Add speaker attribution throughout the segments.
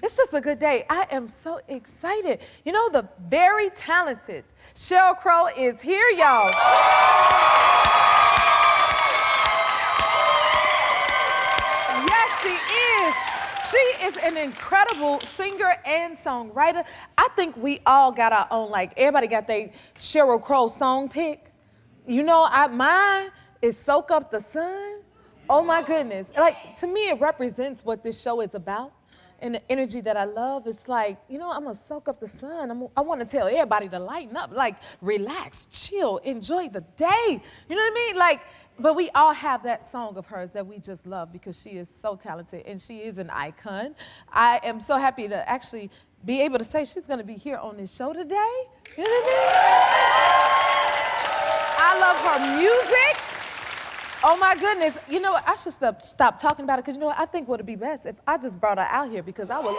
Speaker 1: It's just a good day. I am so excited. You know, the very talented Sheryl Crow is here, y'all. Yes, she is. She is an incredible singer and songwriter. I think we all got our own, like, everybody got their Sheryl Crow song pick. You know, mine is Soak Up the Sun. Oh my goodness. Like, to me, it represents what this show is about. And the energy that I love, it's like, you know, I'm gonna soak up the sun. I wanna tell everybody to lighten up, like, relax, chill, enjoy the day. You know what I mean? Like, but we all have that song of hers that we just love because she is so talented and she is an icon. I am so happy to actually be able to say she's gonna be here on this show today. You know what I mean? I love her music. Oh my goodness, you know what, I should stop talking about it because you know what, I think what would be best if I just brought her out here because I would love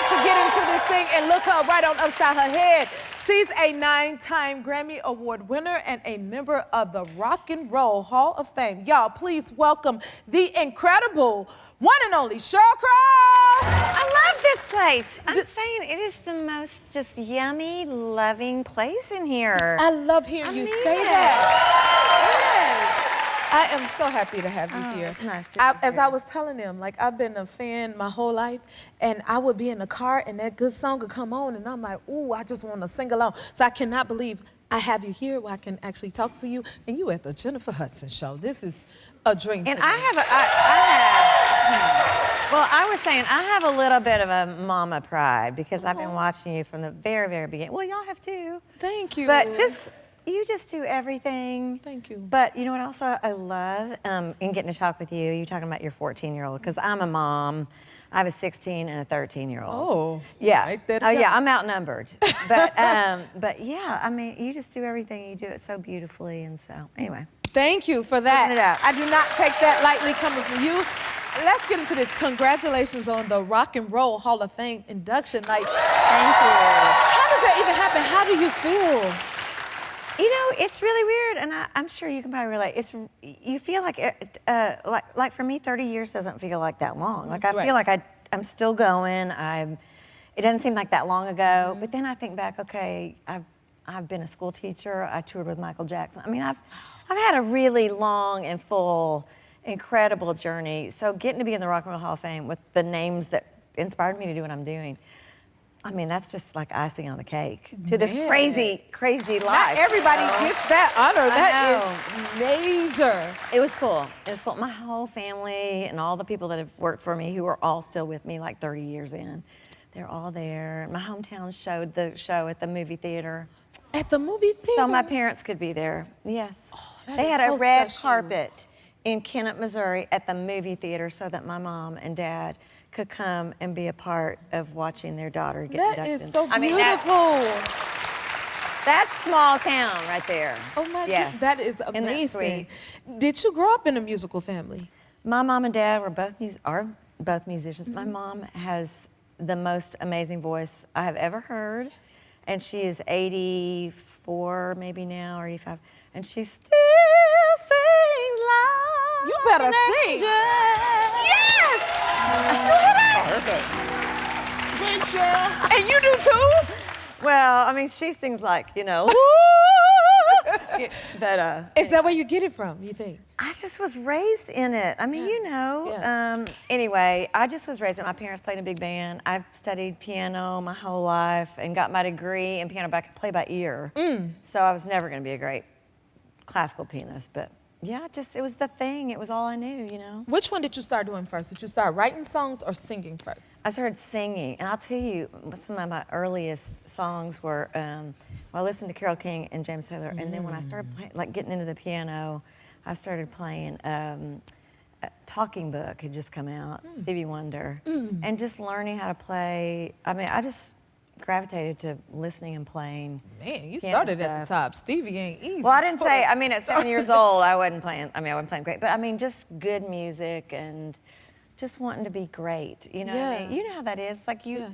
Speaker 1: to get into this thing and look her right on upside her head. She's a 9-time Grammy Award winner and a member of the Rock and Roll Hall of Fame. Y'all, please welcome the incredible one and only Sheryl Crow.
Speaker 2: I love this place. I'm saying it is the most just yummy, loving place in here.
Speaker 1: I love hearing you say that. I am so happy to have you here.
Speaker 2: It's nice to be
Speaker 1: As
Speaker 2: here.
Speaker 1: I was telling them, like, I've been a fan my whole life, and I would be in the car, and that good song would come on, and I'm like, ooh, I just want to sing along. So I cannot believe I have you here where I can actually talk to you, and you at the Jennifer Hudson show. This is a dream.
Speaker 2: And
Speaker 1: for me.
Speaker 2: well, I was saying, I have a little bit of a mama pride because I've been watching you from the very, very beginning. Well, y'all have too.
Speaker 1: Thank you.
Speaker 2: But you just do everything.
Speaker 1: Thank you.
Speaker 2: But you know what else I love in getting to talk with you? You're talking about your 14-year-old, because I'm a mom. I have a 16 and a 13-year-old.
Speaker 1: Oh,
Speaker 2: yeah.
Speaker 1: Write that
Speaker 2: yeah,
Speaker 1: down.
Speaker 2: I'm outnumbered. But yeah, I mean, you just do everything. You do it so beautifully, and so anyway.
Speaker 1: Thank you for that.
Speaker 2: Open it up.
Speaker 1: I do not take that lightly coming from you. Let's get into this. Congratulations on the Rock and Roll Hall of Fame induction. Like,
Speaker 2: Thank you.
Speaker 1: how does that even happen? How do you feel?
Speaker 2: You know, it's really weird, and I'm sure you can probably relate. You feel like for me, 30 years doesn't feel like that long. Like I feel like I'm still going. It doesn't seem like that long ago. But then I think back, okay, I've been a school teacher. I toured with Michael Jackson. I mean, I've had a really long and full, incredible journey. So getting to be in the Rock and Roll Hall of Fame with the names that inspired me to do what I'm doing. I mean, that's just like icing on the cake to this crazy, crazy life.
Speaker 1: Not everybody gets that honor. That is major.
Speaker 2: It was cool. It was cool. My whole family and all the people that have worked for me who are all still with me like 30 years in, they're all there. My hometown showed the show at the movie theater.
Speaker 1: At the movie theater?
Speaker 2: So my parents could be there, yes.
Speaker 1: Oh, that
Speaker 2: they
Speaker 1: is
Speaker 2: had
Speaker 1: so
Speaker 2: a red
Speaker 1: special.
Speaker 2: carpet in Kennett, Missouri at the movie theater so that my mom and dad could come and be a part of watching their daughter get inducted.
Speaker 1: That is so beautiful.
Speaker 2: I mean, that's small town right there.
Speaker 1: Oh my
Speaker 2: yes.
Speaker 1: goodness, that is
Speaker 2: Isn't that
Speaker 1: amazing.
Speaker 2: sweet?
Speaker 1: Did you grow up in a musical family?
Speaker 2: My mom and dad are both musicians. My mom has the most amazing voice I have ever heard, and she is 84 maybe now, or 85, and she still sings like
Speaker 1: You better
Speaker 2: an
Speaker 1: sing.
Speaker 2: angel.
Speaker 1: Yes!
Speaker 3: Perfect. Sing, Sheryl.
Speaker 1: And you do too?
Speaker 2: Well, I mean, she sings like, you know, but
Speaker 1: Is that where you get it from, you think?
Speaker 2: I just was raised in it. I mean, you know.
Speaker 1: Yes.
Speaker 2: Anyway, I just was raised in it. My parents played in a big band. I studied piano my whole life and got my degree in piano play by ear. So I was never going to be a great classical pianist, but yeah, it was the thing. It was all I knew, you know.
Speaker 1: Which one did you start doing first? Did you start writing songs or singing first?
Speaker 2: I started singing, and I'll tell you, some of my earliest songs were, well, I listened to Carole King and James Taylor, and then when I started getting into the piano, I started playing, Talking Book had just come out, Stevie Wonder, and just learning how to play. I mean, I just gravitated to listening and playing.
Speaker 1: Man, you
Speaker 2: piano
Speaker 1: started at the
Speaker 2: stuff.
Speaker 1: top. Stevie ain't easy.
Speaker 2: Well, I didn't say, I mean, at 7 years old, I wasn't playing great, but I mean, just good music and just wanting to be great, you know what I mean? You know how that is, like you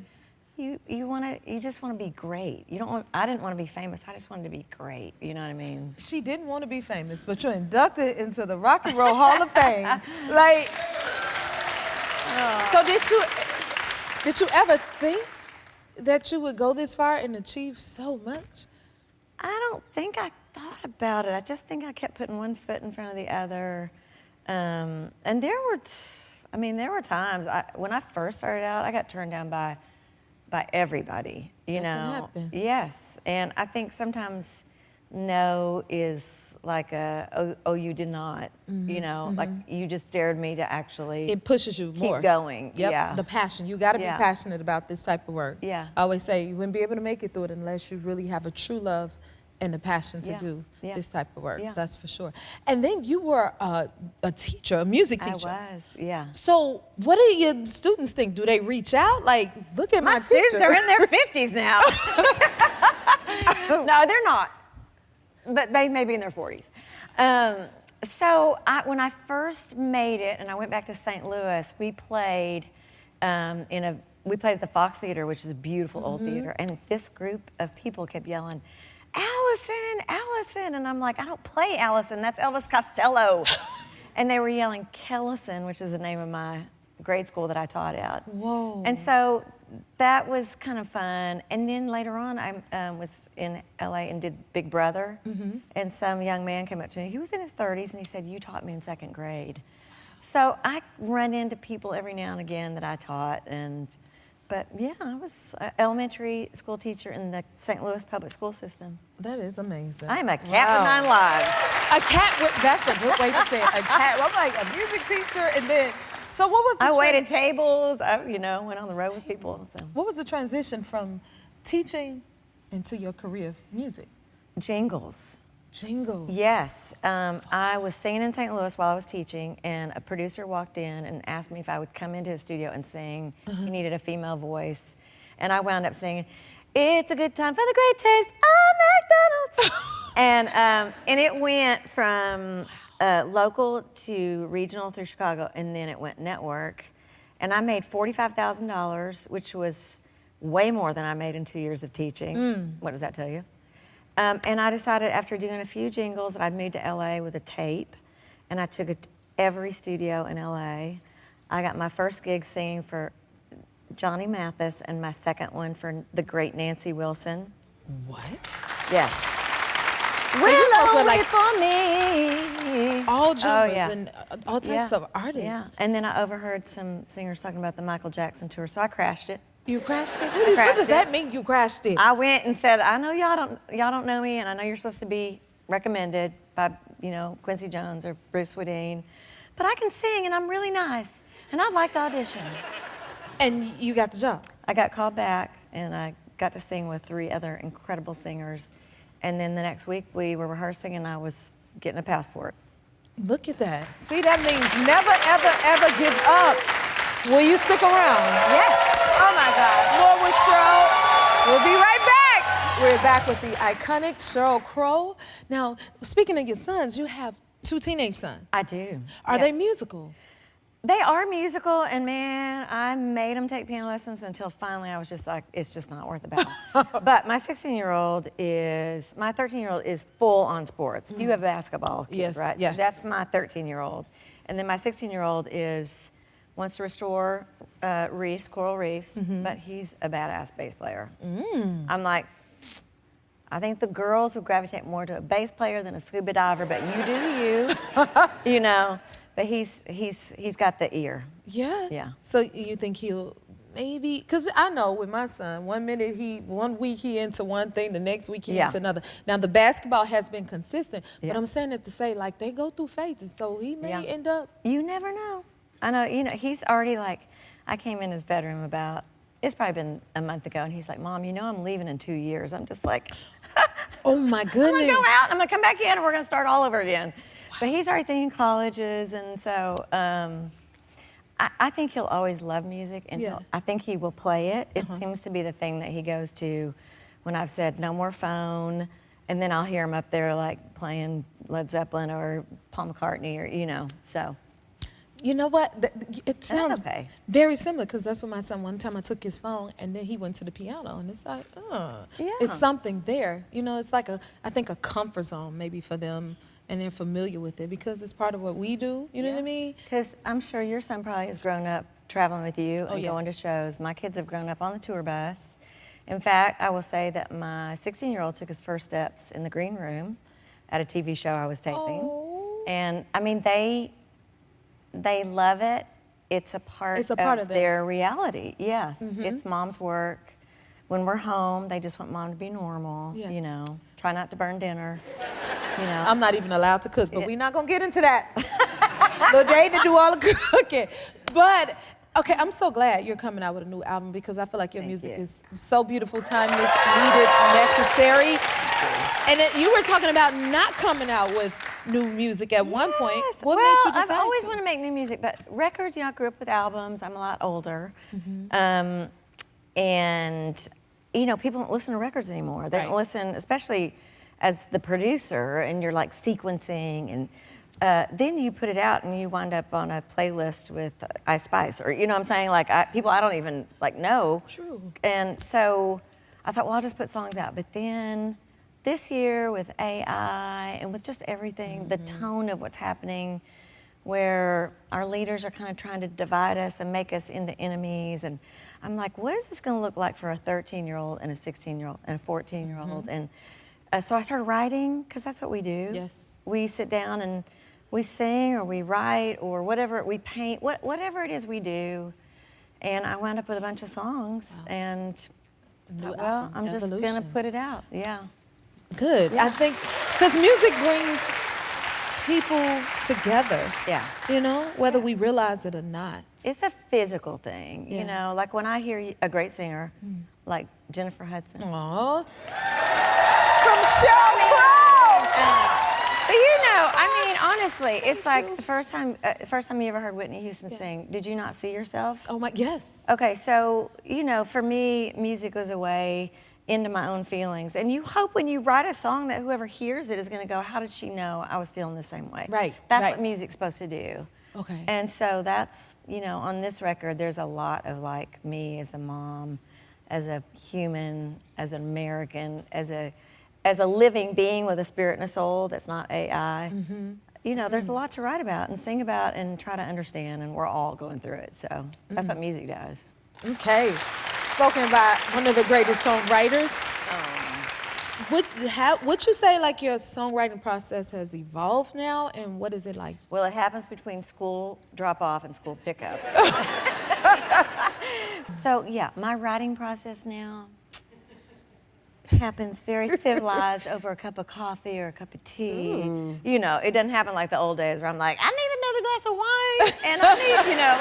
Speaker 2: just want to be great. I didn't want to be famous, I just wanted to be great, you know what I mean?
Speaker 1: She didn't want to be famous, but you're inducted into the Rock and Roll Hall of Fame. Like, so Did you ever think that you would go this far and achieve so much?
Speaker 2: I don't think I thought about it. I just think I kept putting one foot in front of the other. And there were times, when I first started out, I got turned down by everybody, you
Speaker 1: That
Speaker 2: know.
Speaker 1: can happen.
Speaker 2: Yes, and I think sometimes no is like oh, you did not, you know, like you just dared me to actually
Speaker 1: It pushes you more.
Speaker 2: keep going.
Speaker 1: Yep,
Speaker 2: Yeah.
Speaker 1: the passion. You got to be
Speaker 2: Yeah.
Speaker 1: passionate about this type of work.
Speaker 2: Yeah.
Speaker 1: I always say you wouldn't be able to make it through it unless you really have a true love and the passion to
Speaker 2: Yeah.
Speaker 1: do
Speaker 2: Yeah.
Speaker 1: this type of work.
Speaker 2: Yeah.
Speaker 1: That's for sure. And then you were a teacher, a music
Speaker 2: I
Speaker 1: teacher.
Speaker 2: was, yeah.
Speaker 1: So what do your students think? Do they reach out? Like, look at my
Speaker 2: My students
Speaker 1: teacher.
Speaker 2: are in their 50s now. No, they're not. But they may be in their 40s. So when I first made it, and I went back to St. Louis, we played we played at the Fox Theater, which is a beautiful old theater, and this group of people kept yelling, "Allison, Allison," and I'm like, I don't play Allison, that's Elvis Costello. And they were yelling Kellison, which is the name of my grade school that I taught at.
Speaker 1: Whoa.
Speaker 2: And so that was kind of fun. And then later on, I was in LA and did Big Brother. And some young man came up to me. He was in his 30s, and he said, "You taught me in second grade." So I run into people every now and again that I taught. But yeah, I was an elementary school teacher in the St. Louis public school system.
Speaker 1: That is amazing.
Speaker 2: I'm a cat with 9 lives.
Speaker 1: A cat with, that's a good way to say it. A cat. I'm like a music teacher, and then, so what was the
Speaker 2: I waited tables. I, went on the road with people. So.
Speaker 1: What was the transition from teaching into your career of music?
Speaker 2: Jingles.
Speaker 1: Jingles.
Speaker 2: Yes. I was singing in St. Louis while I was teaching, and a producer walked in and asked me if I would come into his studio and sing. He needed a female voice. And I wound up singing, "It's a good time for the great taste of McDonald's." and it went from local to regional through Chicago, and then it went network. And I made $45,000, which was way more than I made in 2 years of teaching. What does that tell you? And I decided after doing a few jingles that I'd move to LA with a tape, and I took it to every studio in LA. I got my first gig singing for Johnny Mathis and my second one for the great Nancy Wilson.
Speaker 1: What?
Speaker 2: Yes.
Speaker 1: So you work with, like,
Speaker 2: for me.
Speaker 1: all genres
Speaker 2: yeah.
Speaker 1: and all types of artists.
Speaker 2: Yeah, and then I overheard some singers talking about the Michael Jackson tour, so I crashed it.
Speaker 1: You crashed it?
Speaker 2: crashed
Speaker 1: What does
Speaker 2: it.
Speaker 1: that mean, you crashed it?
Speaker 2: I went and said, "I know y'all don't know me, and I know you're supposed to be recommended by, Quincy Jones or Bruce Swedeen, but I can sing and I'm really nice, and I'd like to audition."
Speaker 1: And you got the job?
Speaker 2: I got called back, and I got to sing with 3 other incredible singers, and then the next week we were rehearsing, and I was getting a passport.
Speaker 1: Look at that. See, that means never, ever, ever give up. Will you stick around?
Speaker 2: Yes.
Speaker 1: Oh my God. More with Sheryl. We'll be right back. We're back with the iconic Sheryl Crow. Now, speaking of your sons, you have 2 teenage sons.
Speaker 2: I do.
Speaker 1: Are they
Speaker 2: Yes.
Speaker 1: musical?
Speaker 2: They are musical, and man, I made them take piano lessons until finally I was just like, it's just not worth the battle. But my 13-year-old is full on sports. You have a basketball kid,
Speaker 1: Yes,
Speaker 2: right?
Speaker 1: yes.
Speaker 2: So that's my 13-year-old. And then my 16-year-old wants to restore coral reefs, but he's a badass bass player. I'm like, I think the girls would gravitate more to a bass player than a scuba diver, but you do you, But he's got the ear.
Speaker 1: Yeah.
Speaker 2: Yeah.
Speaker 1: So you think he'll maybe, because I know with my son, one week he into one thing, the next week he
Speaker 2: Yeah.
Speaker 1: into another. Now the basketball has been consistent,
Speaker 2: Yeah.
Speaker 1: but I'm saying it to say like they go through phases, so he may
Speaker 2: Yeah.
Speaker 1: end up.
Speaker 2: You never know. I know, he's already like, I came in his bedroom it's probably been a month ago, and he's like, "Mom, I'm leaving in 2 years." I'm just like,
Speaker 1: Oh my
Speaker 2: I'm
Speaker 1: goodness.
Speaker 2: gonna go out, I'm gonna come back in, and we're gonna start all over again. But he's already thinking colleges, and so I think he'll always love music, and
Speaker 1: Yeah.
Speaker 2: I think he will play it. It seems to be the thing that he goes to when I've said no more phone, and then I'll hear him up there like playing Led Zeppelin or Paul McCartney or so.
Speaker 1: You know what? It sounds
Speaker 2: okay.
Speaker 1: very similar, because that's what my son, one time I took his phone and then he went to the piano, and it's like,
Speaker 2: Yeah.
Speaker 1: it's something there. It's like I think a comfort zone maybe for them, and they're familiar with it because it's part of what we do, you know what I mean?
Speaker 2: Because I'm sure your son probably has grown up traveling with you and going to shows. My kids have grown up on the tour bus. In fact, I will say that my 16-year-old took his first steps in the green room at a TV show I was taping.
Speaker 1: Oh.
Speaker 2: And I mean, they love it. It's a part of their reality. Yes, it's mom's work. When we're home, they just want mom to be normal, you know. Try not to burn dinner, you know.
Speaker 1: I'm not even allowed to cook, but we're not gonna get into that. Little David do all the cooking. But, okay, I'm so glad you're coming out with a new album because I feel like your music is so beautiful, timeless, needed, necessary. And you were talking about not coming out with new music at one point. What made you decide
Speaker 2: I've always
Speaker 1: to?
Speaker 2: wanted to make new music, but records, you know, I grew up with albums. I'm a lot older. And, you know, people don't listen to records anymore. They don't listen, especially as the producer, and you're like sequencing, and then you put it out and you wind up on a playlist with Ice Spice, or, you know what I'm saying? Like, people I don't even, like, know.
Speaker 1: True.
Speaker 2: And so I thought, well, I'll just put songs out. But then this year with AI and with just everything, the tone of what's happening, where our leaders are kind of trying to divide us and make us into enemies. And I'm like, what is this gonna look like for a 13-year-old and a 16-year-old and a 14-year-old? And so I started writing, because that's what we do.
Speaker 1: Yes.
Speaker 2: We sit down and we sing, or we write, or whatever, we paint, whatever it is we do. And I wound up with a bunch of songs, and well, I'm just gonna put it out,
Speaker 1: Good. I think, because music brings people together.
Speaker 2: Yes.
Speaker 1: You know, whether we realize it or not.
Speaker 2: It's a physical thing, you know, like when I hear a great singer, like Jennifer Hudson.
Speaker 1: Aww. From Sheryl Crow!
Speaker 2: But you know, I mean, honestly, it's like the first time you ever heard Whitney Houston sing, did you not see yourself?
Speaker 1: Oh my, yes.
Speaker 2: Okay, so, you know, for me, music was a way into my own feelings. And you hope when you write a song that whoever hears it is gonna go, how did she know I was feeling the same way?
Speaker 1: Right,
Speaker 2: That's what music's supposed to do.
Speaker 1: Okay.
Speaker 2: And so that's, you know, on this record, there's a lot of like me as a mom, as a human, as an American, as a living being with a spirit and a soul that's not AI. You know, there's a lot to write about and sing about and try to understand, and we're all going through it. So that's what music does.
Speaker 1: Okay. Spoken by one of the greatest songwriters. Would you say like your songwriting process has evolved now, and what is it like?
Speaker 2: Well, it happens between school drop-off and school pickup. So yeah, my writing process now happens very civilized over a cup of coffee or a cup of tea. You know, it doesn't happen like the old days where I'm like, I need another glass of wine, and I need, you know.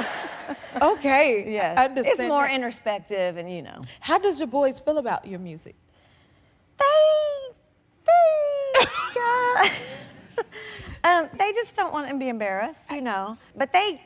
Speaker 1: Okay.
Speaker 2: Yes.
Speaker 1: I understand
Speaker 2: it's more
Speaker 1: that.
Speaker 2: introspective, and you know.
Speaker 1: How does your boys feel about your music?
Speaker 2: They just don't want to be embarrassed, you know. But they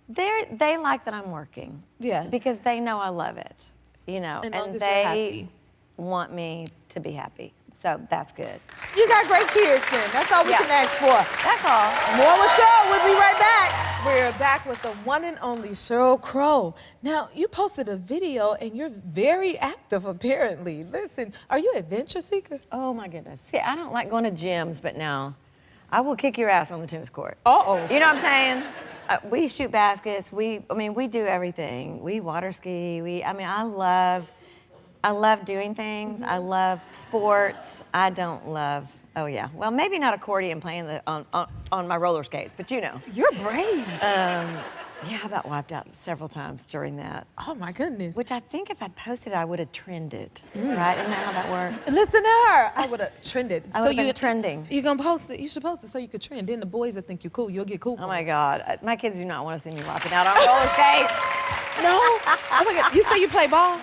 Speaker 2: like that I'm working.
Speaker 1: Yeah.
Speaker 2: Because they know I love it, you know.
Speaker 1: As long
Speaker 2: And
Speaker 1: as you're
Speaker 2: they
Speaker 1: happy.
Speaker 2: want me to be happy. So that's good.
Speaker 1: You got great kids then. That's all we can ask for.
Speaker 2: That's all.
Speaker 1: More with Sheryl. We'll be right back. We're back with the one and only Sheryl Crow. Now, you posted a video and you're very active apparently. Listen, are you an adventure seeker?
Speaker 2: Oh my goodness. See, I don't like going to gyms, but now I will kick your ass on the tennis court.
Speaker 1: Uh-oh.
Speaker 2: You know what I'm saying? We shoot baskets. We do everything. We water ski. I love doing things. I love sports. I don't love, well, maybe not accordion playing on my roller skates, but you know.
Speaker 1: You're brave.
Speaker 2: Yeah, I about wiped out several times during that.
Speaker 1: Oh my goodness.
Speaker 2: Which I think if I'd posted, I would have trended, right? Isn't that how that works?
Speaker 1: Listen to her. I would have trended.
Speaker 2: I would've been trending.
Speaker 1: You're gonna post it. You should post it so you could trend. Then the boys will think you're cool. You'll get cool.
Speaker 2: Oh my God. My kids do not want to see me wiping out on roller skates.
Speaker 1: No? Oh my God. You say you play ball?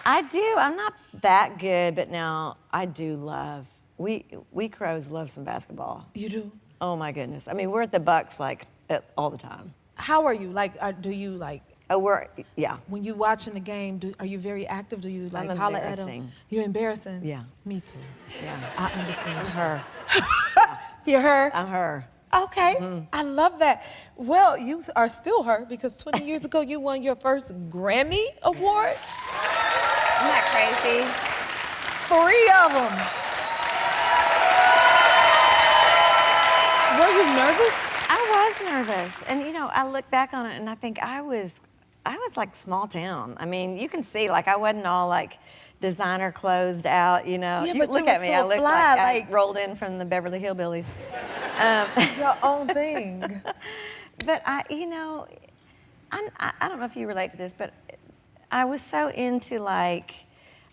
Speaker 2: I do. I'm not that good, but now I do love. We Crows love some basketball.
Speaker 1: You do?
Speaker 2: Oh my goodness. I mean, we're at the Bucks like all the time.
Speaker 1: How are you? Like, do you like?
Speaker 2: Oh, yeah.
Speaker 1: When you watching the game, are you very active? Do you like
Speaker 2: I'm
Speaker 1: holler at them?
Speaker 2: embarrassing.
Speaker 1: You're embarrassing?
Speaker 2: Yeah.
Speaker 1: Me too.
Speaker 2: Yeah.
Speaker 1: I understand.
Speaker 2: I'm her.
Speaker 1: You're her?
Speaker 2: I'm her.
Speaker 1: Okay. I love that. Well, you are still her because 20 years ago you won your first Grammy Award.
Speaker 2: Isn't that crazy?
Speaker 1: 3 of them. Were you nervous?
Speaker 2: I I was nervous, and I look back on it, and I think I was like small town. I mean, you can see, like, I wasn't all like designer clothes out,
Speaker 1: Yeah,
Speaker 2: you
Speaker 1: but
Speaker 2: look
Speaker 1: you
Speaker 2: at
Speaker 1: were
Speaker 2: me,
Speaker 1: so
Speaker 2: I look
Speaker 1: fly,
Speaker 2: like I rolled in from the Beverly Hillbillies.
Speaker 1: Your own thing.
Speaker 2: But I don't know if you relate to this, but I was so into like,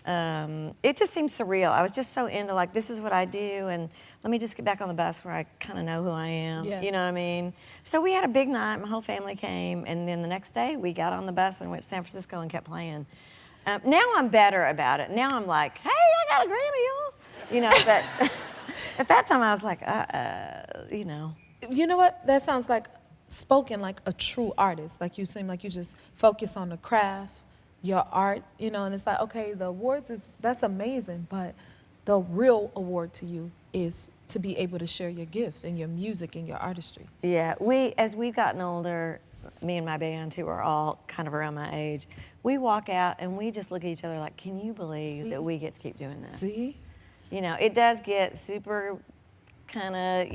Speaker 2: it just seemed surreal. I was just so into like, this is what I do, and let me just get back on the bus where I kind of know who I am.
Speaker 1: Yeah.
Speaker 2: You know what I mean? So we had a big night. My whole family came, and then the next day we got on the bus and went to San Francisco and kept playing. Now I'm better about it. Now I'm like, hey, I got a Grammy, y'all. But at that time I was like,
Speaker 1: You know what? That sounds like spoken like a true artist. Like you seem like you just focus on the craft, your art, and it's like, okay, the awards that's amazing, but the real award to you is to be able to share your gift and your music and your artistry.
Speaker 2: Yeah, as we've gotten older, me and my band, who are all kind of around my age, we walk out and we just look at each other like, can you believe that we get to keep doing this?
Speaker 1: See?
Speaker 2: It does get super kind of,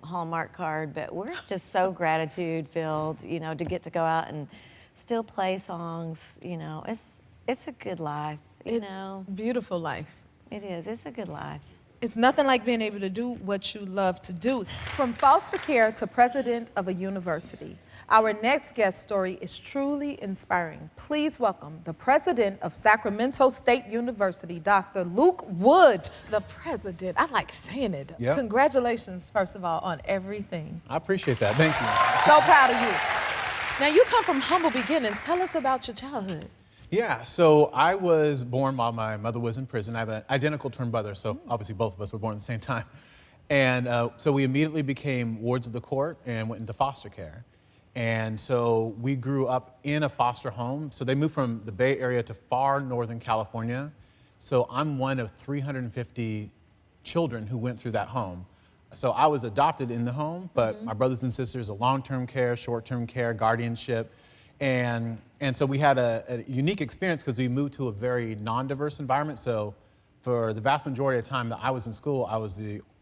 Speaker 2: Hallmark card, but we're just so gratitude filled, to get to go out and still play songs, it's a good life,
Speaker 1: Beautiful life.
Speaker 2: It is, it's a good life.
Speaker 1: It's nothing like being able to do what you love to do. From foster care to president of a university, our next guest story is truly inspiring. Please welcome the president of Sacramento State University, Dr. Luke Wood. The president, I like saying it.
Speaker 4: Yep.
Speaker 1: Congratulations, first of all, on everything.
Speaker 4: I appreciate that. Thank you.
Speaker 1: So proud of you. Now, you come from humble beginnings. Tell us about your childhood.
Speaker 4: Yeah, so I was born while my mother was in prison. I have an identical twin brother, so obviously both of us were born at the same time. And so we immediately became wards of the court and went into foster care. And so we grew up in a foster home. So they moved from the Bay Area to far northern California. So I'm one of 350 children who went through that home. So I was adopted in the home, but my brothers and sisters, long-term care, short-term care, guardianship. And so we had a unique experience because we moved to a very non-diverse environment. So for the vast majority of the time that I was in school,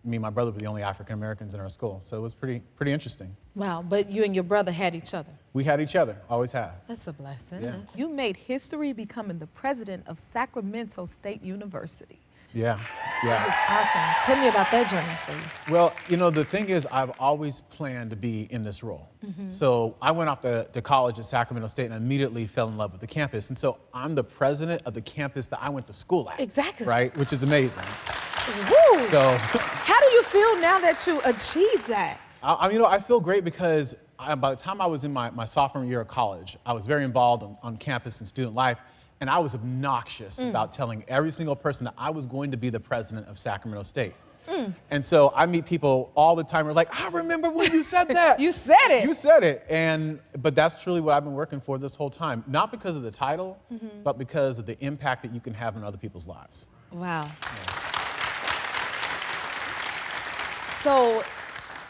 Speaker 4: me and my brother were the only African Americans in our school. So it was pretty interesting.
Speaker 1: Wow, but you and your brother had each other.
Speaker 4: We had each other, always have.
Speaker 1: That's a blessing.
Speaker 4: Yeah.
Speaker 1: You made history becoming the president of Sacramento State University.
Speaker 4: Yeah,
Speaker 1: That was
Speaker 4: yeah.
Speaker 1: awesome. Tell me about that journey for you.
Speaker 4: Well, the thing is, I've always planned to be in this role. So I went off to college at Sacramento State and immediately fell in love with the campus. And so I'm the president of the campus that I went to school at.
Speaker 1: Exactly.
Speaker 4: Right, which is amazing.
Speaker 1: Woo!
Speaker 4: So,
Speaker 1: How do you feel now that you achieved that?
Speaker 4: I feel great because by the time I was in my sophomore year of college, I was very involved on campus and student life. And I was obnoxious about telling every single person that I was going to be the president of Sacramento State. And so I meet people all the time who are like, I remember when you said that.
Speaker 1: You said it.
Speaker 4: You said it. But that's truly what I've been working for this whole time. Not because of the title, but because of the impact that you can have in other people's lives.
Speaker 1: Wow. So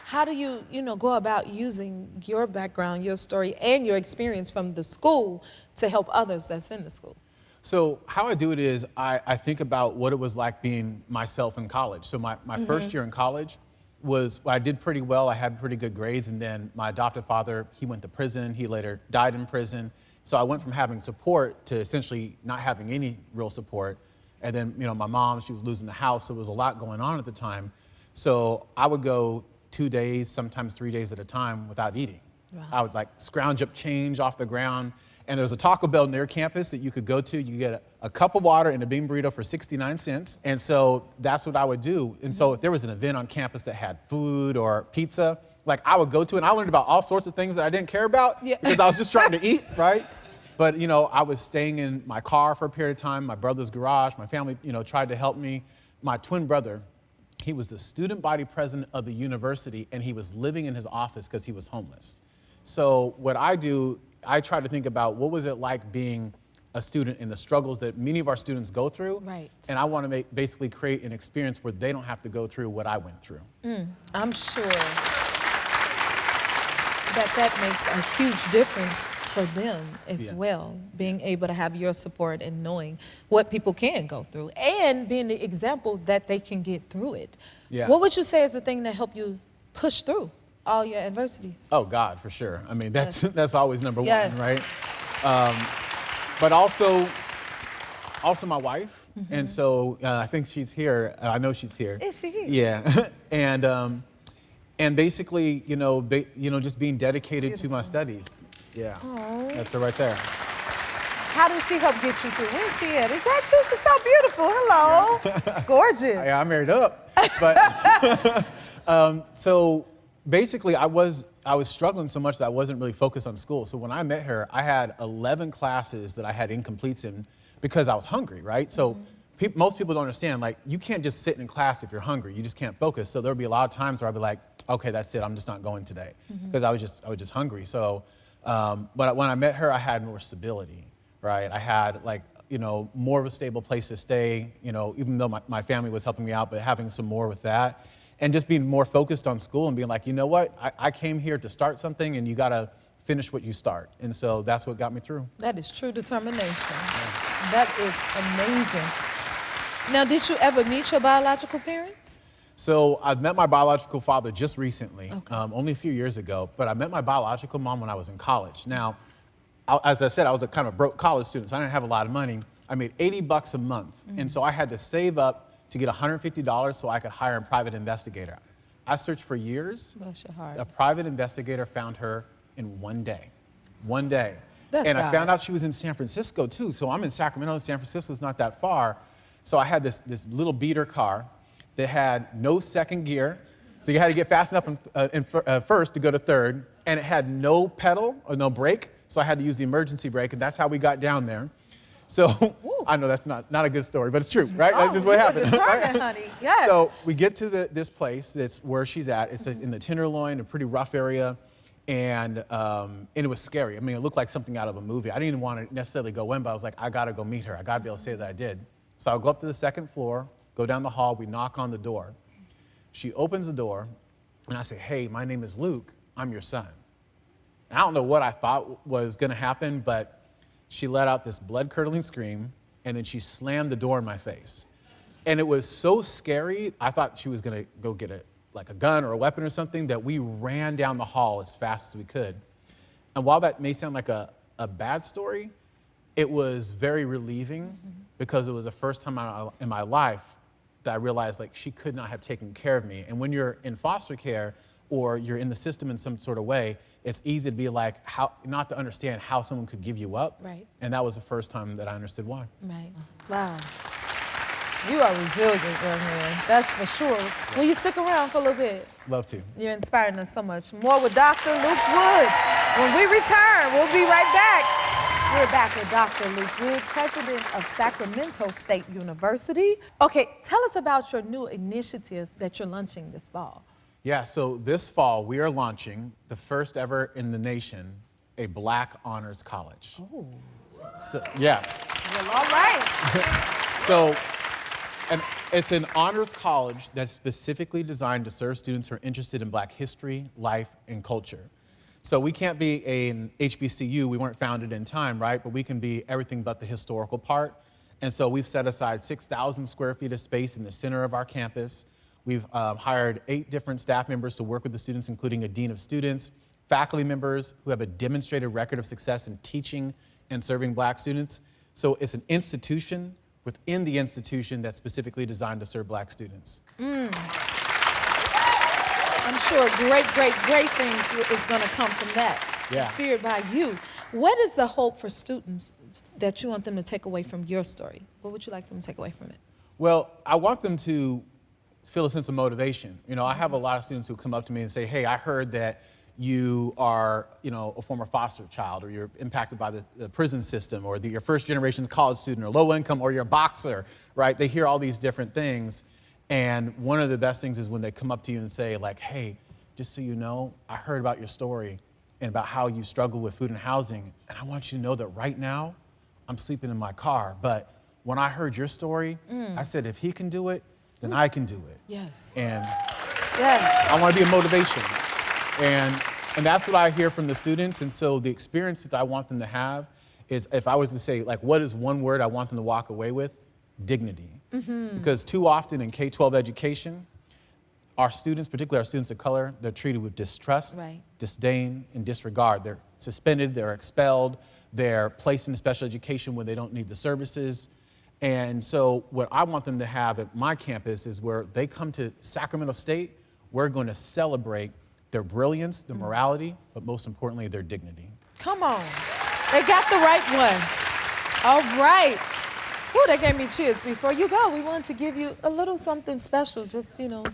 Speaker 1: how do you, go about using your background, your story, and your experience from the school to help others that's in the school?
Speaker 4: So how I do it is I think about what it was like being myself in college. So my first year in college I did pretty well. I had pretty good grades. And then my adoptive father, he went to prison. He later died in prison. So I went from having support to essentially not having any real support. And then, my mom, she was losing the house. So there was a lot going on at the time. So I would go 2 days, sometimes 3 days at a time without eating.
Speaker 1: Wow.
Speaker 4: I would scrounge up change off the ground. And there was a Taco Bell near campus that you could go to. You could get a cup of water and a bean burrito for 69 cents. And so that's what I would do. And so if there was an event on campus that had food or pizza, I would go to, and I learned about all sorts of things that I didn't care about because I was just trying to eat, right? But, I was staying in my car for a period of time, my brother's garage, my family, tried to help me. My twin brother, he was the student body president of the university, and he was living in his office because he was homeless. So what I do, I try to think about what was it like being a student and the struggles that many of our students go through.
Speaker 1: Right.
Speaker 4: And I want to basically create an experience where they don't have to go through what I went through.
Speaker 1: I'm sure that makes a huge difference for them as well, being able to have your support and knowing what people can go through and being the example that they can get through it.
Speaker 4: Yeah.
Speaker 1: What would you say is the thing that helped you push through? all your adversities?
Speaker 4: Oh God, for sure. I mean, that's
Speaker 1: Yes.
Speaker 4: that's always number
Speaker 1: Yes.
Speaker 4: one, right? But also my wife, and so I think she's here. I know she's here.
Speaker 1: Is she here?
Speaker 4: Yeah, and basically, just being dedicated to my studies. Yeah, that's her right there.
Speaker 1: How does she help get you through? Where's she at? Is that you? She's so beautiful. Hello. Gorgeous.
Speaker 4: Yeah, I'm married up, but so basically, I was struggling so much that I wasn't really focused on school. So when I met her, I had 11 classes that I had incompletes in because I was hungry, right? So most people don't understand, like, you can't just sit in class if you're hungry. You just can't focus. So there'll be a lot of times where I'll be like, okay, that's it. I'm just not going today because I was just hungry. So, but when I met her, I had more stability, right? I had more of a stable place to stay, even though my family was helping me out, but having some more with that. And just being more focused on school and being like, you know what, I came here to start something and you gotta finish what you start. And so that's what got me through.
Speaker 1: That is true determination. Yeah. That is amazing. Now, did you ever meet your biological parents?
Speaker 4: So I've met my biological father just recently, only a few years ago, but I met my biological mom when I was in college. Now, as I said, I was a kind of broke college student, so I didn't have a lot of money. I made $80 a month, and so I had to save up to get $150 so I could hire a private investigator. I searched for years.
Speaker 1: Bless your heart.
Speaker 4: A private investigator found her in one day. One day.
Speaker 1: That's
Speaker 4: and I
Speaker 1: God.
Speaker 4: found out she was in San Francisco too. So I'm in Sacramento, San Francisco's not that far. So I had this little beater car that had no second gear. So you had to get fast enough in first to go to third. And it had no pedal or no brake. So I had to use the emergency brake, and that's how we got down there. So I know that's not a good story, but it's true, right? That's just what happened.
Speaker 1: Determined, honey. Yes.
Speaker 4: So we get to this place that's where she's at. It's in the Tenderloin, a pretty rough area, and it was scary. I mean, it looked like something out of a movie. I didn't even want to necessarily go in, but I was like, I got to go meet her. I got to be able to say that I did. So I'll go up to the second floor, go down the hall, we knock on the door. She opens the door, and I say, hey, my name is Luke. I'm your son. And I don't know what I thought was going to happen, but she let out this blood-curdling scream, and then she slammed the door in my face. And it was so scary, I thought she was gonna go get a gun or a weapon or something, that we ran down the hall as fast as we could. And while that may sound like a bad story, it was very relieving because it was the first time in my life that I realized she could not have taken care of me. And when you're in foster care or you're in the system in some sort of way, it's easy to be like, not to understand how someone could give you up.
Speaker 1: Right.
Speaker 4: And that was the first time that I understood why.
Speaker 1: Right. Wow. You are resilient, young man. That's for sure. Yeah. Will you stick around for a little bit?
Speaker 4: Love to.
Speaker 1: You're inspiring us so much. More with Dr. Luke Wood. When we return, we'll be right back. We're back with Dr. Luke Wood, president of Sacramento State University. Okay, tell us about your new initiative that you're launching this fall.
Speaker 4: Yeah, so this fall we are launching the first ever in the nation, a Black honors college.
Speaker 1: Oh.
Speaker 4: So, yes.
Speaker 1: Well, all right.
Speaker 4: So, and it's an honors college that's specifically designed to serve students who are interested in Black history, life, and culture. So we can't be an HBCU, we weren't founded in time, right? But we can be everything but the historical part. And so we've set aside 6,000 square feet of space in the center of our campus. We've hired 8 different staff members to work with the students, including a dean of students, faculty members who have a demonstrated record of success in teaching and serving Black students. So it's an institution within the institution that's specifically designed to serve Black students.
Speaker 1: I'm sure great things is gonna come from that.
Speaker 4: Yeah.
Speaker 1: Steered by you. What is the hope for students that you want them to take away from your story? What would you like them to take away from it?
Speaker 4: Well, I want them to feel a sense of motivation. I have a lot of students who come up to me and say, hey, I heard that you are, a former foster child, or you're impacted by the prison system, or you're first generation college student, or low income, or you're a boxer, right? They hear all these different things. And one of the best things is when they come up to you and say hey, just so you know, I heard about your story and about how you struggle with food and housing. And I want you to know that right now I'm sleeping in my car. But when I heard your story, I said, if he can do it, then I can do it.
Speaker 1: Yes.
Speaker 4: And
Speaker 1: yes.
Speaker 4: I want to be a motivation. And that's what I hear from the students. And so the experience that I want them to have is, if I was to say, what is one word I want them to walk away with? Dignity. Because too often in K-12 education, our students, particularly our students of color, they're treated with distrust, disdain, and disregard. They're suspended, they're expelled, they're placed in special education when they don't need the services. And so what I want them to have at my campus is where they come to Sacramento State, we're going to celebrate their brilliance, their morality, but most importantly, their dignity.
Speaker 1: Come on. They got the right one. All right. Ooh, that gave me chills. Before you go, we wanted to give you a little something special, just, you know,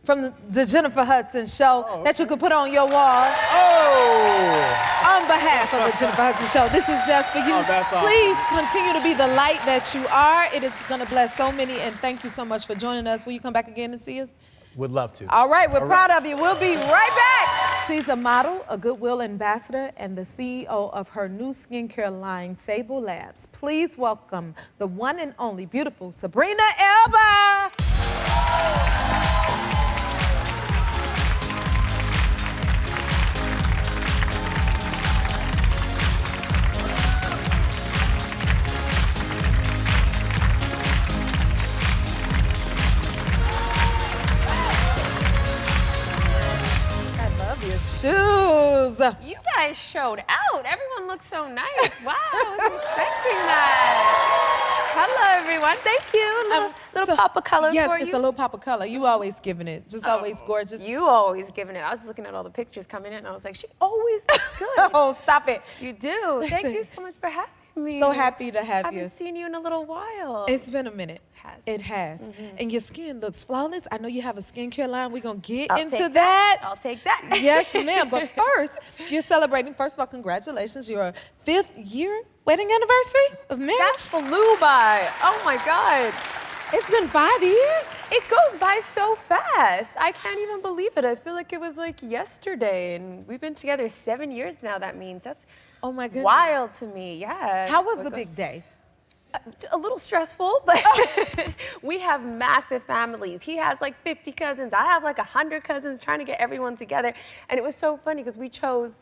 Speaker 1: from the Jennifer Hudson show that you could put on your wall.
Speaker 3: Oh!
Speaker 1: On behalf of the Jennifer Hudson show, this is just for you.
Speaker 3: Oh, that's awesome.
Speaker 1: Please continue to be the light that you are. It is going to bless so many, and thank you so much for joining us. Will you come back again and see us?
Speaker 4: Would love to.
Speaker 1: All right, we're proud of you. We'll be right back. She's a model, a Goodwill ambassador, and the CEO of her new skincare line, Sable Labs. Please welcome the one and only beautiful Sabrina Elba. Shoes.
Speaker 5: You guys showed out. Everyone looks so nice. Wow, I wasn't expecting that. Hello, everyone. Thank you. Little pop of color for you.
Speaker 1: Yes, it's a little pop of color. You always giving it. Just always gorgeous.
Speaker 5: You always giving it. I was just looking at all the pictures coming in, and I was like, she always looks good.
Speaker 1: Oh, stop it.
Speaker 5: You do. Thank you so much for having me.
Speaker 1: So happy to have you.
Speaker 5: I haven't seen you in a little while.
Speaker 1: It's been a minute. It has.
Speaker 5: Mm-hmm.
Speaker 1: And your skin looks flawless. I know you have a skincare line. We're going to get
Speaker 5: I'll
Speaker 1: into
Speaker 5: take
Speaker 1: that.
Speaker 5: I'll take that.
Speaker 1: Yes, ma'am. But first, you're celebrating, first of all, congratulations, your 5th year wedding anniversary of marriage.
Speaker 5: That flew by. Oh, my God.
Speaker 1: It's been 5 years.
Speaker 5: It goes by so fast. I can't even believe it. I feel like it was like yesterday, and we've been together 7 years now. That means that's
Speaker 1: oh my goodness,
Speaker 5: wild to me. Yeah.
Speaker 1: How was the big day?
Speaker 5: A little stressful, but we have massive families. He has like 50 cousins. I have like 100 cousins, trying to get everyone together. And it was so funny because we chose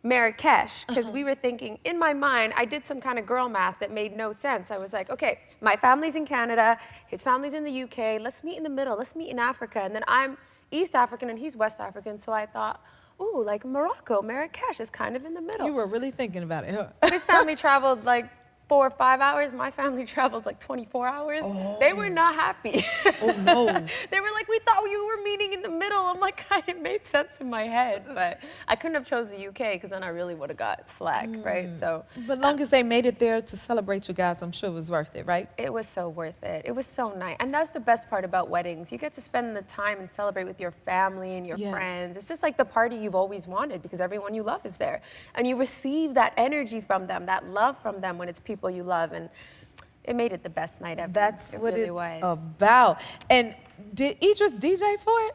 Speaker 5: Marrakesh because we were thinking, in my mind, I did some kind of girl math that made no sense. I was like, okay, my family's in Canada, his family's in the UK, let's meet in the middle, let's meet in Africa. And then I'm East African and he's West African, so I thought, ooh, like Morocco, Marrakesh is kind of in the middle.
Speaker 1: You were really thinking about it, huh?
Speaker 5: His family traveled like 4 or 5 hours. My family traveled like 24 hours.
Speaker 1: Oh.
Speaker 5: They were not happy.
Speaker 1: Oh, no.
Speaker 5: They were like, we thought you were meeting in the middle. I'm like, it made sense in my head, but I couldn't have chose the UK because then I really would have got slack, right? So,
Speaker 1: But long as they made it there to celebrate you guys, I'm sure it was worth it, right?
Speaker 5: it was so worth it. It was so nice. And that's the best part about weddings. You get to spend the time and celebrate with your family and your
Speaker 1: Yes.
Speaker 5: friends. It's just like the party you've always wanted because everyone you love is there. And you receive that energy from them, that love from them when it's people you love. And it made it the best night ever.
Speaker 1: That's what
Speaker 5: really
Speaker 1: it's
Speaker 5: was.
Speaker 1: about. And did Idris DJ for it?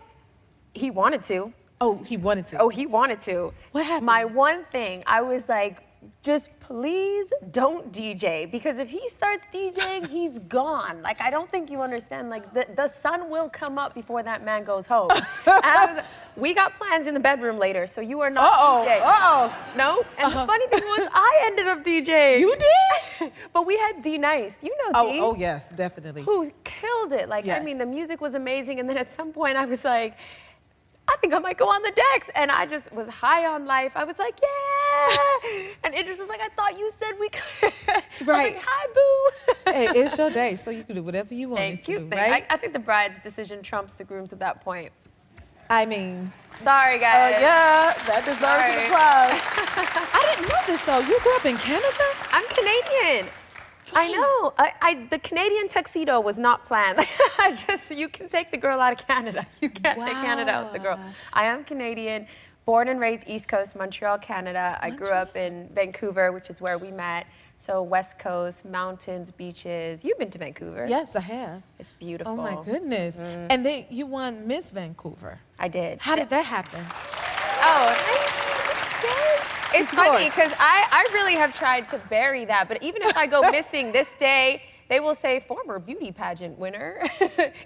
Speaker 5: He wanted to.
Speaker 1: Oh, he wanted to.
Speaker 5: Oh, he wanted to.
Speaker 1: What happened?
Speaker 5: My one thing, I was like, just please don't DJ, because if he starts DJing, he's gone. Like, I don't think you understand. Like, the sun will come up before that man goes home. And I was like, we got plans in the bedroom later, so you are not DJing. No? And the funny thing was, I ended up DJing.
Speaker 1: You did?
Speaker 5: But we had D Nice. You know D.
Speaker 1: Oh, yes, definitely.
Speaker 5: Who killed it. Like,
Speaker 1: Yes.
Speaker 5: I mean, the music was amazing. And then at some point, I was like, I think I might go on the decks. And I just was high on life. I was like, yeah. And it just was like, I thought you said we could.
Speaker 1: Right.
Speaker 5: I was like, hi, boo.
Speaker 1: Hey, it's your day, so you can do whatever you want
Speaker 5: Thank
Speaker 1: to
Speaker 5: you.
Speaker 1: do, right?
Speaker 5: I think the bride's decision trumps the groom's at that point.
Speaker 1: I mean,
Speaker 5: Sorry, guys.
Speaker 1: yeah, that deserves
Speaker 5: Sorry.
Speaker 1: an applause. I didn't know this, though. You grew up in Canada?
Speaker 5: I'm Canadian. I know. The Canadian tuxedo was not planned. You can take the girl out of Canada. You can't take Canada out of the girl. I am Canadian, born and raised East Coast, Montreal, Canada. I grew up in Vancouver, which is where we met. So West Coast, mountains, beaches. You've been to Vancouver.
Speaker 1: Yes, I have.
Speaker 5: It's beautiful.
Speaker 1: Oh, my goodness. And then you won Miss Vancouver.
Speaker 5: I did.
Speaker 1: How did that happen?
Speaker 5: It's funny because I really have tried to bury that, but even if I go missing this day, they will say former beauty pageant winner,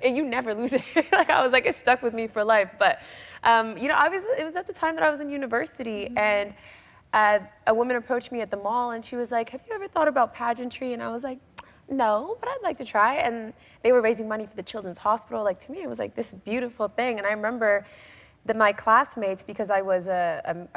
Speaker 5: and you never lose it. Like, I was like, it stuck with me for life. But you know, it was at the time that I was in university, and a woman approached me at the mall, and she was like, "Have you ever thought about pageantry?" And I was like, no, but I'd like to try. And they were raising money for the Children's Hospital. Like, to me, it was like this beautiful thing. And I remember that my classmates, because I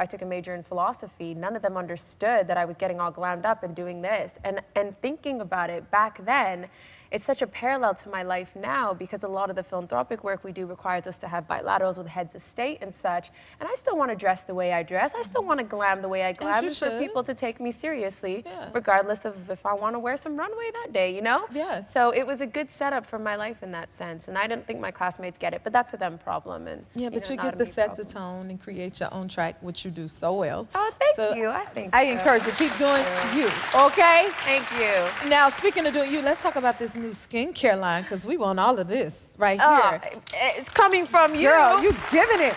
Speaker 5: took a major in philosophy, none of them understood that I was getting all glammed up and doing this. And thinking about it back then, it's such a parallel to my life now, because a lot of the philanthropic work we do requires us to have bilaterals with heads of state and such. And I still want to dress the way I dress. I still want to glam the way I glam,
Speaker 1: you
Speaker 5: and for
Speaker 1: should.
Speaker 5: people to take me seriously,
Speaker 1: Yeah.
Speaker 5: regardless of if I want to wear some runway that day, you know?
Speaker 1: Yes.
Speaker 5: So it was a good setup for my life in that sense. And I didn't think my classmates get it, but that's a them problem. And
Speaker 1: Yeah, but you
Speaker 5: not
Speaker 1: get
Speaker 5: a
Speaker 1: to
Speaker 5: me
Speaker 1: set the
Speaker 5: problem.
Speaker 1: tone and create your own track, which you do so well.
Speaker 5: Oh, thank
Speaker 1: So
Speaker 5: you. I think
Speaker 1: I
Speaker 5: so.
Speaker 1: encourage you, keep doing you, okay?
Speaker 5: Thank you.
Speaker 1: Now, speaking of doing you, let's talk about this new skincare line, because we want all of this right
Speaker 5: Oh,
Speaker 1: here.
Speaker 5: it's coming from you.
Speaker 1: Girl, you giving it.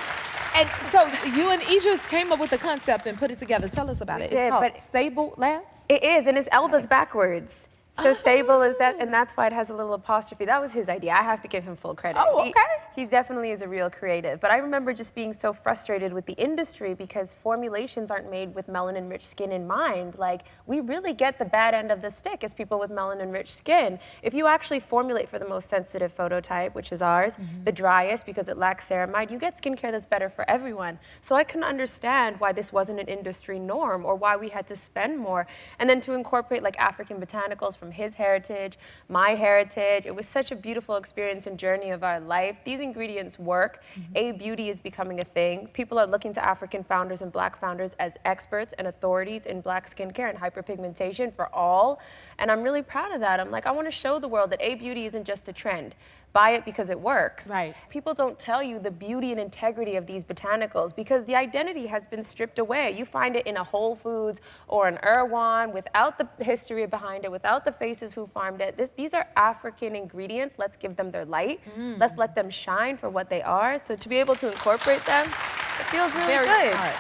Speaker 1: And so you and Idris came up with the concept and put it together. Tell us about it. It's
Speaker 5: did,
Speaker 1: called
Speaker 5: but-
Speaker 1: Sable Labs.
Speaker 5: It is, and it's Elba's backwards. So Sable is that, and that's why it has a little apostrophe. That was his idea. I have to give him full credit.
Speaker 1: Oh, okay.
Speaker 5: He definitely is a real creative. But I remember just being so frustrated with the industry because formulations aren't made with melanin-rich skin in mind. Like, we really get the bad end of the stick as people with melanin-rich skin. If you actually formulate for the most sensitive phototype, which is ours, the driest because it lacks ceramide, you get skincare that's better for everyone. So I couldn't understand why this wasn't an industry norm or why we had to spend more. And then to incorporate like African botanicals from his heritage, my heritage. It was such a beautiful experience and journey of our life. These ingredients work. A-beauty is becoming a thing. People are looking to African founders and Black founders as experts and authorities in Black skincare and hyperpigmentation for all. And I'm really proud of that. I'm like, I want to show the world that A-beauty isn't just a trend. Buy it because it works.
Speaker 1: Right.
Speaker 5: People don't tell you the beauty and integrity of these botanicals because the identity has been stripped away. You find it in a Whole Foods or an Erewhon without the history behind it, without the faces who farmed it. These are African ingredients. Let's give them their light. Let's let them shine for what they are. So to be able to incorporate them, it feels really
Speaker 1: Very
Speaker 5: good.
Speaker 1: smart.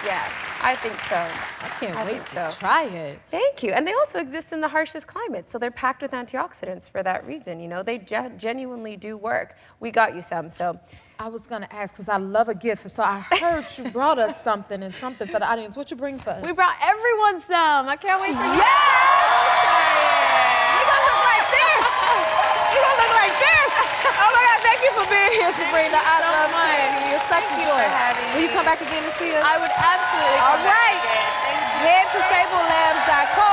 Speaker 5: Yeah, I think so.
Speaker 1: I can't wait
Speaker 5: think
Speaker 1: to
Speaker 5: so.
Speaker 1: try it.
Speaker 5: Thank you. And they also exist in the harshest climates, so they're packed with antioxidants for that reason. You know, they genuinely do work. We got you some, so.
Speaker 1: I was gonna ask, because I love a gift, so I heard you brought us something and something for the audience. What you bring for us?
Speaker 5: We brought everyone some. I can't wait for you.
Speaker 1: You're gonna look like this! You're gonna look like this! Oh my God, thank you for being here, Sabrina. I
Speaker 5: so
Speaker 1: love
Speaker 5: much.
Speaker 1: seeing you. You're such
Speaker 5: Thank
Speaker 1: a
Speaker 5: you
Speaker 1: joy.
Speaker 5: for having
Speaker 1: Will you
Speaker 5: me.
Speaker 1: come back again and see us?
Speaker 5: I would absolutely
Speaker 1: All
Speaker 5: come back
Speaker 1: right.
Speaker 5: again. Thank you.
Speaker 1: Head to sablelabs.co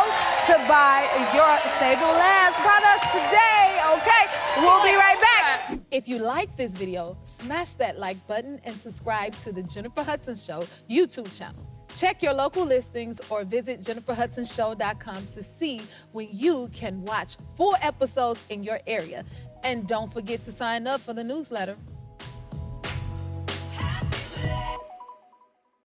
Speaker 1: to buy your Sable Labs products today, okay? We'll be right back. If you like this video, smash that like button and subscribe to the Jennifer Hudson Show YouTube channel. Check your local listings or visit jenniferhudsonshow.com to see when you can watch full episodes in your area. And don't forget to sign up for the newsletter.